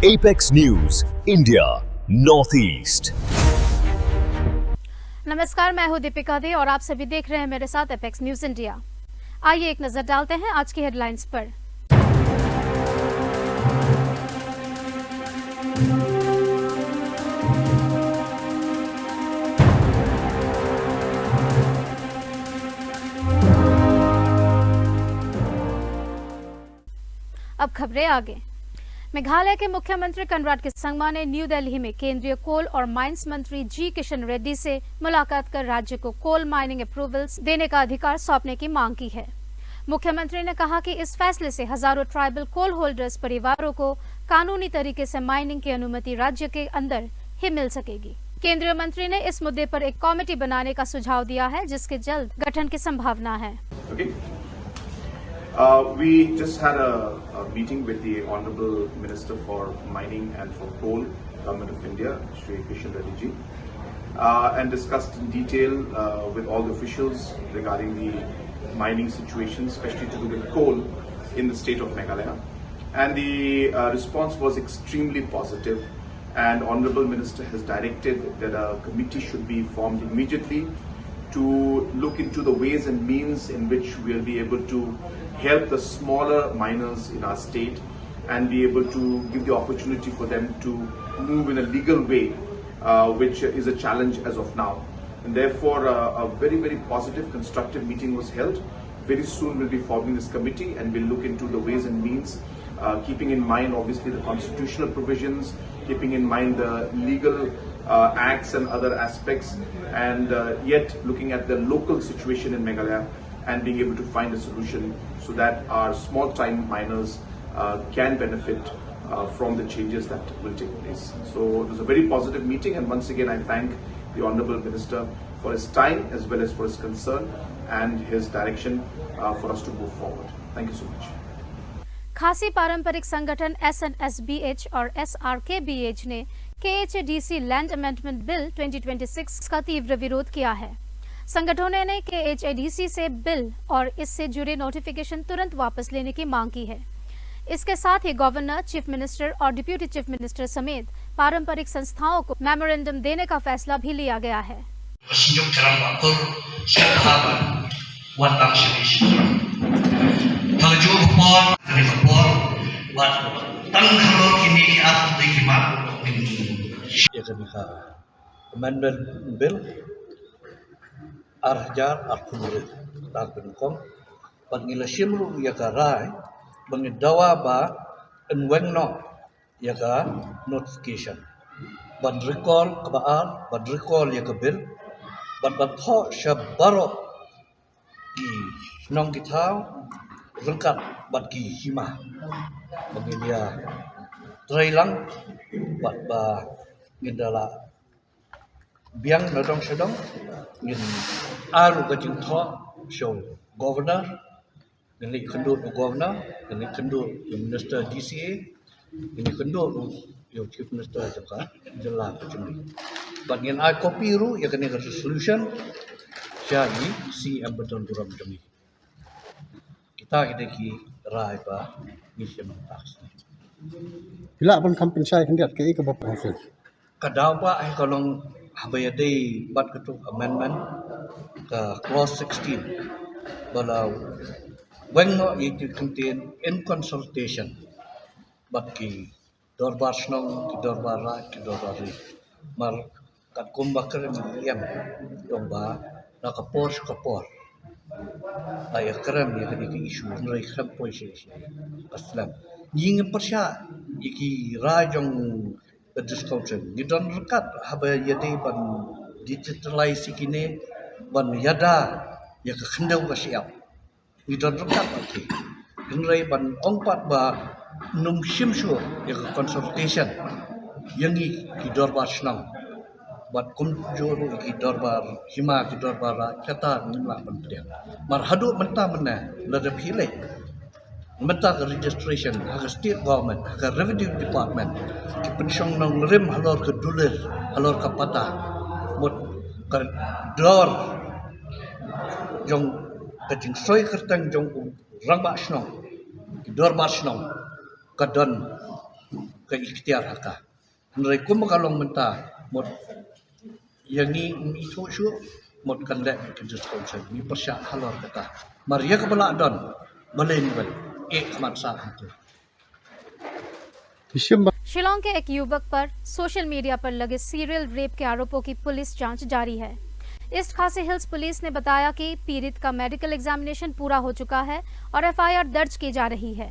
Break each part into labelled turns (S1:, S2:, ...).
S1: Apex News, India, Northeast.
S2: नमस्कार, मैं हूं दीपिका दे और आप सभी देख रहे हैं मेरे साथ एपेक्स न्यूज इंडिया। आइए एक नजर डालते हैं आज की हेडलाइंस पर। अब खबरें आगे। मेघालय के मुख्यमंत्री कनराड के संगमा ने न्यू दिल्ली में केंद्रीय कोल और माइंस मंत्री जी किशन रेड्डी से मुलाकात कर राज्य को कोल माइनिंग अप्रूवल्स देने का अधिकार सौंपने की मांग की है। मुख्यमंत्री ने कहा कि इस फैसले से हजारों ट्राइबल कोल होल्डर्स परिवारों को कानूनी तरीके से माइनिंग की अनुमति राज्य के अंदर ही मिल सकेगी। केंद्रीय मंत्री ने इस मुद्दे पर एक कमेटी बनाने का सुझाव दिया है, जिसके जल्द गठन की संभावना है।
S3: We just had a meeting with the Honorable Minister for Mining and for Coal, Government of India, Shri Kishan Reddy ji, and discussed in detail with all the officials regarding the mining situation, especially to do with coal in the state of Meghalaya. And the response was extremely positive, and Honorable Minister has directed that a committee should be formed immediately to look into the ways and means in which we'll be able to help the smaller miners in our state and be able to give the opportunity for them to move in a legal way, which is a challenge as of now. And therefore, a very, very positive, constructive meeting was held. Very soon we'll be forming this committee and we'll look into the ways and means, keeping in mind obviously the constitutional provisions, keeping in mind the legal acts and other aspects, and yet looking at the local situation in Meghalaya and being able to find a solution so that our small time miners can benefit from the changes that will take place. So it was a very positive meeting, and once again I thank the Honourable Minister for his time as well as for his concern and his direction for us to move forward. Thank you so much.
S2: खासी पारंपरिक संगठन SNSBH और SRKBH ने KHADC land amendment bill 2026 का तीव्र विरोध किया है। संगठनों ने KHADC से बिल और इससे जुड़े नोटिफिकेशन तुरंत वापस लेने की मांग की है। इसके साथ ही गवर्नर, चीफ मिनिस्टर और डिप्टी चीफ मिनिस्टर समेत पारंपरिक संस्थाओं को मेमोरेंडम देने का फैसला भी लिया गया है।
S4: Amendment Bill Arhajar Arkumul Takbenkom Pangila Shimru Yaga Rai Bangidawa Ba Enwengno Yaga Notification Ban recall Kabaar Ban recall Yaga Bill Ban Bantho Shabaro Ki Nong Kitao Rengkat Ban Ki Hima Bangilia Trailang Bat Ba Ngindala Biang nadong sedong ngin aru kajing tho show governor ngin kendut governor ngin kendut minister DCA ngin kendut yo chief minister jaka jela kajing but ngin I copy ru ya kene resolution syari CM beton duram demi kita ki rai ba mission tax
S5: Bila pun compensasi hendak ke ikut berapa hasil.
S4: Kadawa ay kalong habayade bat ketuk amendment ke clause 16 balau when no it contain in consultation bat ki dorbar snong ki dorbar ra ki dorbar ri mar kat kumba kerem yam dong ba nakapor ay kerem ya ki issue nrai kerem poisi aslam ying persya iki rajong discussion gidon rekat haba yade ban digitalize kini ban yada ya ke khendau ka siap gidon rekat okay nrai ban ongpat ba num shimshu ya ke consultation yangi ki dorbar snang bat kumjuru ki dorbar hima ki dorbar kata ngla ban dia mar hadu menta mena la de phile menta registration ha state government ha revenue department ki pensiong nang rem halor ke duler halor ka pata mot ka dor jong kajing soy kertang jong rang ba snong ki dor ba snong ka don ke ikhtiar haka nrai kum kalong menta mot yang ni mi so shu mot kan le ke sponsor mi persya halor kata maria kepala don balen bal ek mat sa hatu
S5: Disyember
S2: Shillong के एक युवक पर social media पर लगे serial rape के आरोपों की police जांच जारी है। ईस्ट खासी हिल्स पुलिस ने बताया कि पीड़ित का मेडिकल एग्जामिनेशन पूरा हो चुका है और एफआईआर दर्ज की जा रही है।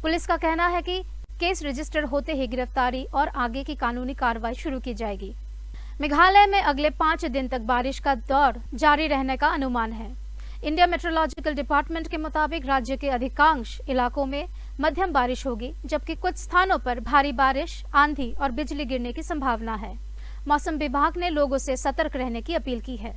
S2: पुलिस का कहना है कि केस रजिस्टर होते ही गिरफ्तारी और आगे की कानूनी कार्रवाई शुरू की जाएगी। मेघालय में अगले 5 दिन तक बारिश का दौर जारी रहने का अनुमान है। इंडिया मेट्रोलॉजिकल डिपार्टमेंट के मुताबिक राज्य के अधिकांश इलाकों में मध्यम बारिश होगी, जबकि कुछ स्थानों पर भारी बारिश, आंधी और बिजली गिरने की संभावना है। मौसम विभाग ने लोगों से सतर्क रहने की अपील की है।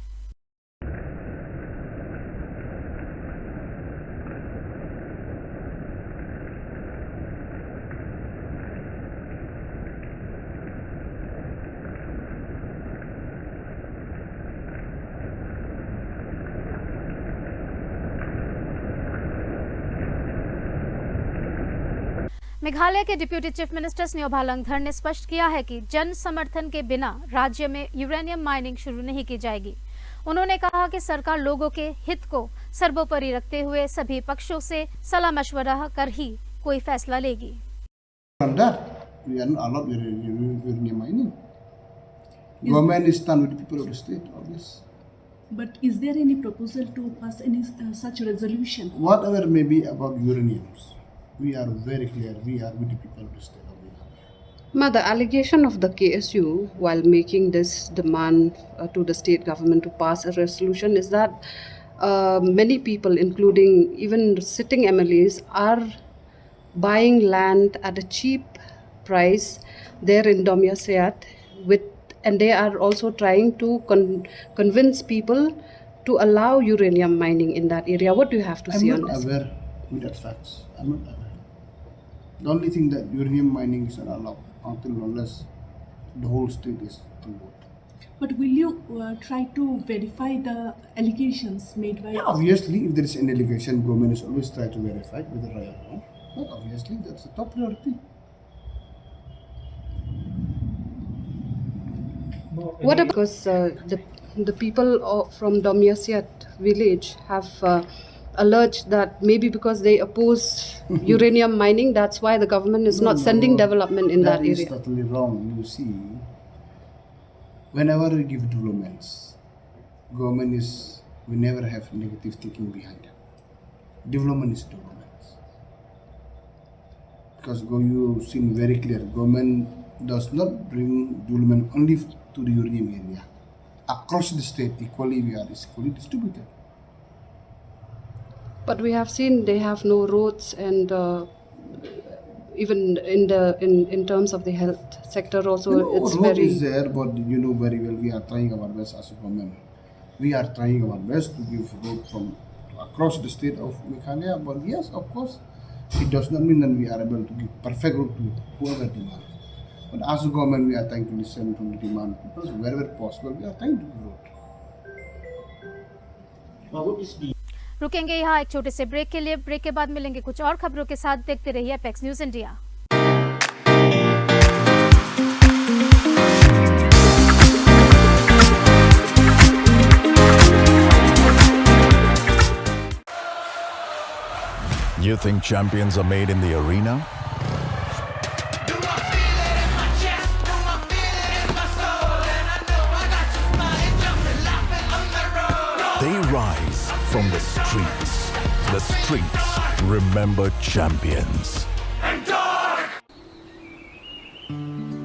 S2: मेघालय के डिप्यूटी चीफ मिनिस्टर स्न्योभा लंगथर ने स्पष्ट किया है कि जन समर्थन के बिना राज्य में यूरेनियम माइनिंग शुरू नहीं की जाएगी। उन्होंने कहा कि सरकार लोगों के हित को सर्वोपरि रखते हुए सभी पक्षों से सलाह मशवरा कर ही कोई फैसला लेगी।
S6: On that, we are not allowed uranium mining. Government is done with the people of the state, obviously.
S7: But is there any proposal to pass any such resolution?
S6: Whatever may be about uraniums, we are very clear. We are with the people of the state of Meghalaya.
S8: Ma, the allegation of the KSU while making this demand to the state government to pass a resolution is that many people, including even sitting MLAs, are buying land at a cheap price there in Domya Seat, and they are also trying to convince people to allow uranium mining in that area. What do you have to say on
S6: I'm
S8: this?
S6: not aware with that facts. I'm not aware. The only thing that uranium mining is not allowed until unless the whole state is on board.
S7: But will you try to verify the allegations made by?
S6: Yeah, obviously, if there is an allegation, government is always try to verify whether right or wrong. But obviously, that's the top priority.
S8: What about because the people from Domya Seat village have alleged that maybe because they oppose uranium mining, that's why the government is not sending development in that
S6: That is
S8: area.
S6: totally wrong. You see, whenever we give developments, we never have negative thinking behind it. Development is development. Because you've seen very clear, government does not bring development only to the uranium area. Across the state, equally distributed.
S8: But we have seen they have no roads, and even in terms of the health sector also, it's
S6: road
S8: very.
S6: is there, but you know very well we are trying our best as a government. We are trying our best to give road from across the state of Meghalaya. But yes, of course, it does not mean that we are able to give perfect road to whoever demand. But as a government, we are trying to listen to the demand people. So wherever possible, we are trying to give road.
S2: रुकेंगे यहाँ एक छोटे से break के लिए। Break के बाद मिलेंगे कुछ और खबरों के साथ। देखते रहिए apex news India.
S1: You think champions are made in the arena? They rise from the streets. The streets remember champions.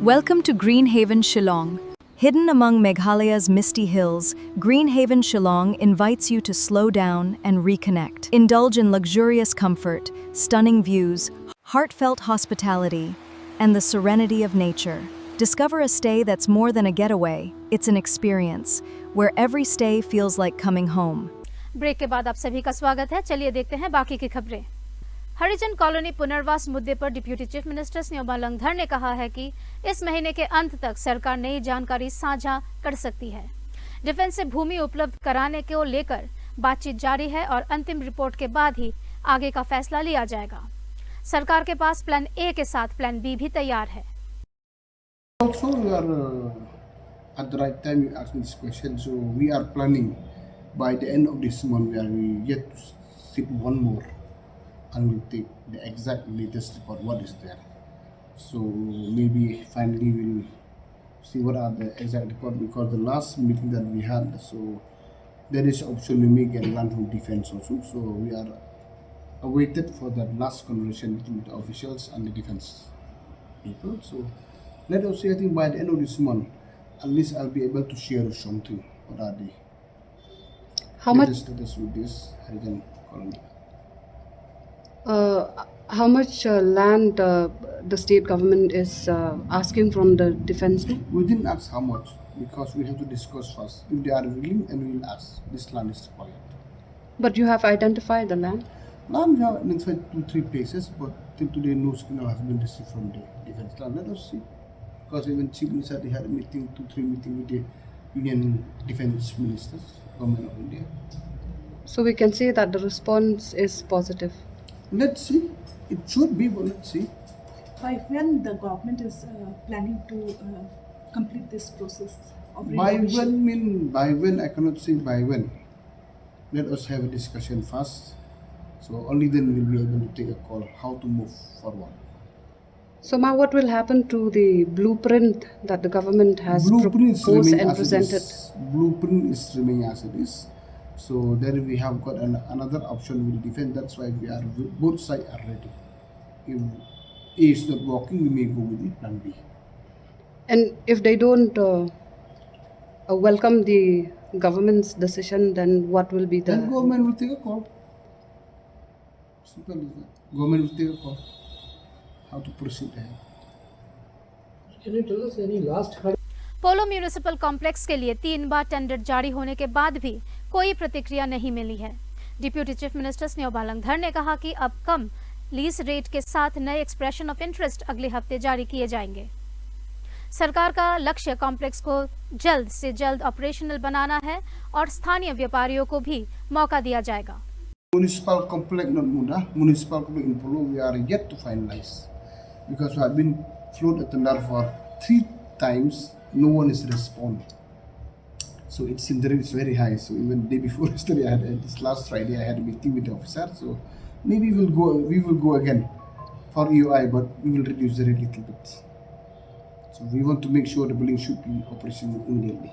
S9: Welcome to Greenhaven, Shillong. Hidden among Meghalaya's misty hills, Greenhaven, Shillong invites you to slow down and reconnect. Indulge in luxurious comfort, stunning views, heartfelt hospitality, and the serenity of nature. Discover a stay that's more than a getaway. It's an experience, where every stay feels like coming home.
S2: Break के बाद आप सभी का स्वागत है। चलिए देखते हैं बाकी की खबरें। हरिजन कॉलोनी पुनर्वास मुद्दे पर डिप्यूटी चीफ मिनिस्टर स्न्योभा लंगथर ने कहा है कि इस महीने के अंत तक सरकार नई जानकारी साझा कर सकती है। डिफेंस से भूमि उपलब्ध कराने को लेकर बातचीत जारी है और अंतिम रिपोर्ट के बाद ही आगे का फैसला लिया जाएगा। सरकार के पास प्लान ए के साथ प्लान बी भी तैयार है।
S6: Also, we are at the right time you asked me this question. So we are planning by the end of this month where we get to sit one more and we'll take the exact latest report what is there. So maybe finally we'll see what are the exact report because the last meeting that we had, so there is option to make and learn from defense also. So we are awaited for that last conversation between the officials and the defense people. So let us see, I think by the end of this month, at least I'll be able to share something. What are the
S8: How much?
S6: status with this Harijan colony?
S8: How much land the state government is asking from the defense?
S6: We didn't ask how much because we have to discuss first. If they are willing, and we will ask. This land is required.
S8: But you have identified the land.
S6: Land we have identified 2-3 places, but till today no signal has been received from the defense land. Let us see. Because even Chief Minister they had a meeting, 2-3 meeting with the Union Defense Ministers, Government of India.
S8: So we can say that the response is positive.
S6: Let's see. It should be, but let's see.
S7: By when the government is planning to complete this process of
S6: By
S7: renovation?
S6: by when, I cannot say by when. Let us have a discussion first. So only then we'll be able to take a call how to move forward.
S8: So now what will happen to the blueprint that the government has
S6: Blueprint is
S8: proposed
S6: remaining
S8: and
S6: as it
S8: presented?
S6: is. Blueprint is remaining as it is. So then we have got another option with the defense. That's why we are both sides are ready. If A is not working, we may go with the plan B.
S8: And if they don't welcome the government's decision, then what will be the...
S6: Then government will take a call. Simple as that. Government will take a call. How to proceed ahead.
S5: Can you tell us any last
S2: polo municipal complex के लिए 3 बार tender जारी होने के बाद भी कोई प्रतिक्रिया नहीं मिली है। डिप्यूटी चीफ मिनिस्टर स्नेह बालंगधर ने कहा कि अब कम लीज रेट के साथ नए एक्सप्रेशन ऑफ इंटरेस्ट अगले हफ्ते जारी किए जाएंगे। सरकार का लक्ष्य कॉम्प्लेक्स को जल्द से जल्द ऑपरेशनल बनाना है और स्थानीय व्यापारियों को भी मौका दिया जाएगा।
S6: Municipal complex not Muda, municipal complex in Polo we are yet to finalize because we have been floated a tender for 3 times. No one is responding. So its interest is very high. So even day before yesterday, I had this last Friday, I had a meeting with the officer. So maybe we will go again for EOI, but we will reduce the rate a little bit. So we want to make sure the building should be operational immediately.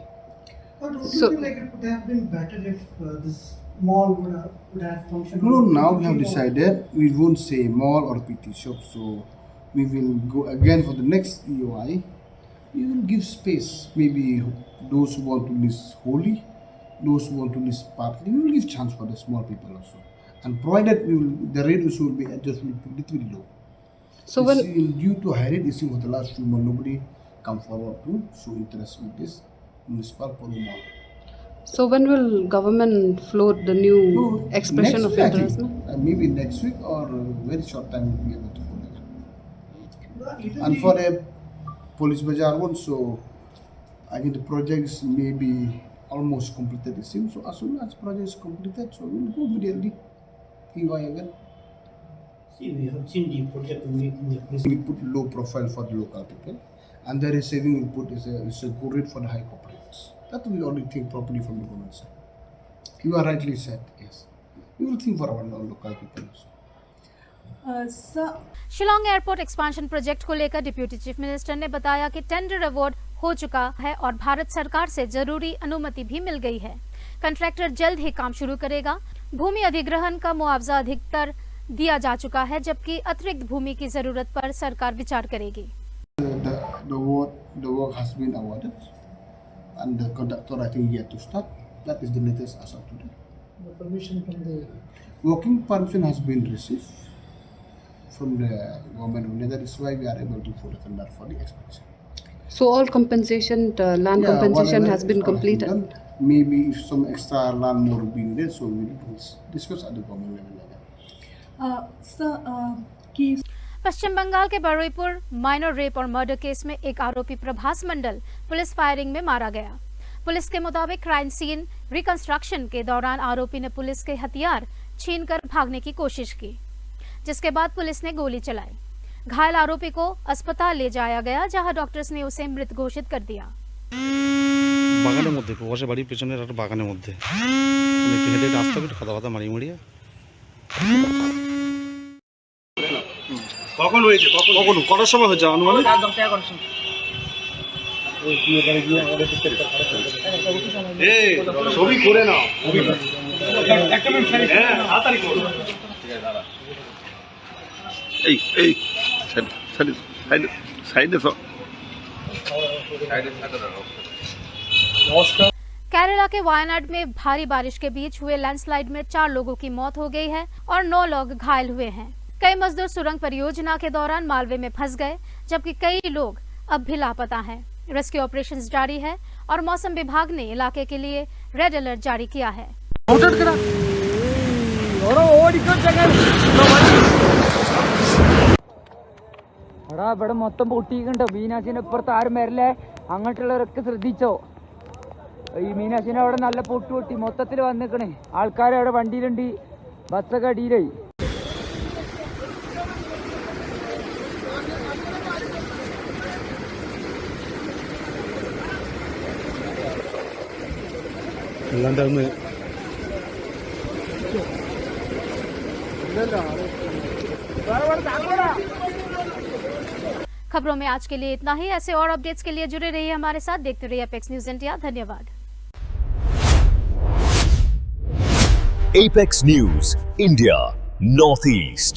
S10: But would you feel like it would have been better if this mall would have functioned?
S6: No, now we have decided we won't say mall or PT shop. So we will go again for the next EOI. We will give space. Maybe those who want to list wholly, those who want to list partly, we will give chance for the small people also. And provided the rate issue will be adjusted a little bit low.
S8: So when
S6: due to high rate issue for the last few months, nobody come forward to show interest with this municipal Polo mall.
S8: So when will government float the new expression
S6: Next
S8: of
S6: week, I
S8: interest?
S6: think. Maybe next week or very short time we'll be able to put it. And for a Police Bazaar one, so I think the projects may be almost completed it seems. So as soon as project is completed, so we'll go immediately. EY again.
S10: See, we have seen the project in the
S6: We put low profile for the local people, and the receiving we put is a good rate for the high corporates. That we only think properly from the government side. You are rightly said, yes. We will think for our local people also.
S7: Sir,
S2: Shillong airport expansion project को लेकर deputy chief minister ने बताया कि tender award हो चुका है और भारत सरकार से जरूरी अनुमति भी मिल गई है। कंट्रैक्टर जल्द ही काम शुरू करेगा। भूमि अधिग्रहण का मुआवजा अधिकतर दिया जा चुका है, जबकि अतिरिक्त भूमि की जरूरत पर सरकार विचार करेगी।
S6: The work has been awarded, and the contractor I think yet to start. That is the latest as of today.
S10: The permission from the
S6: Working permission has been received from the government of India. That is why we are able to put a tender for the expansion.
S8: So all compensation, land compensation
S6: whatever
S8: has been
S6: extra
S8: completed.
S6: done, maybe if some extra land more being needed, so we will discuss at the government level again.
S7: sir, case
S2: पश्चिम बंगाल के Baruipur minor rape और murder case में एक आरोपी प्रभास मंडल police firing में मारा गया। Police के मुताबिक क्राइम सीन रिकंस्ट्रक्शन के दौरान आरोपी ने पुलिस के हथियार छीनकर भागने की कोशिश की, जिसके बाद पुलिस ने गोली चलाई। घायल आरोपी को अस्पताल ले जाया गया, जहां डॉक्टर्स ने उसे मृत घोषित कर दिया।
S11: বাগানের মধ্যে প্রবাসে বাড়ির পেছনের একটা বাগানের মধ্যে একটু হেঁটে রাস্তা একটু খাতা খাতা মারিয়ে মারিয়ে
S12: কখন হয়েছে কখন কটার সময় হয়েছে আনুমানিক? ছবি করে নাও, তাড়াতাড়ি করো।
S11: এই এই সাইডে
S2: केरला के वायनाड में भारी बारिश के बीच हुए लैंडस्लाइड में 4 लोगों की मौत हो गई है और 9 लोग घायल हुए हैं। कई मजदूर सुरंग परियोजना के दौरान मालवे में फंस गए, जबकि कई लोग अब भी लापता हैं। रेस्क्यू ऑपरेशंस जारी है और मौसम विभाग ने इलाके के लिए रेड अलर्ट जारी किया है।
S13: ഇവിടെ മൊത്തം പൊട്ടിക്കണ്ടോ, മീനാശിനെ ഇപ്പുറത്ത് ആരും വരില്ലേ, അങ്ങോട്ടുള്ളവരൊക്കെ ശ്രദ്ധിച്ചോ. ഈ മീനാശിനെ അവിടെ നല്ല പൊട്ടി മൊത്തത്തിൽ വന്നിക്കണേ. ആൾക്കാരവിടെ വണ്ടിയിലുണ്ട്, ബസ്സൊക്കെ അടിയിലായി.
S2: खबरों में आज के लिए इतना ही। ऐसे और अपडेट्स के लिए जुड़े रहिए हमारे साथ, देखते रहिए एपेक्स न्यूज इंडिया। धन्यवाद।
S14: Apex News India Northeast।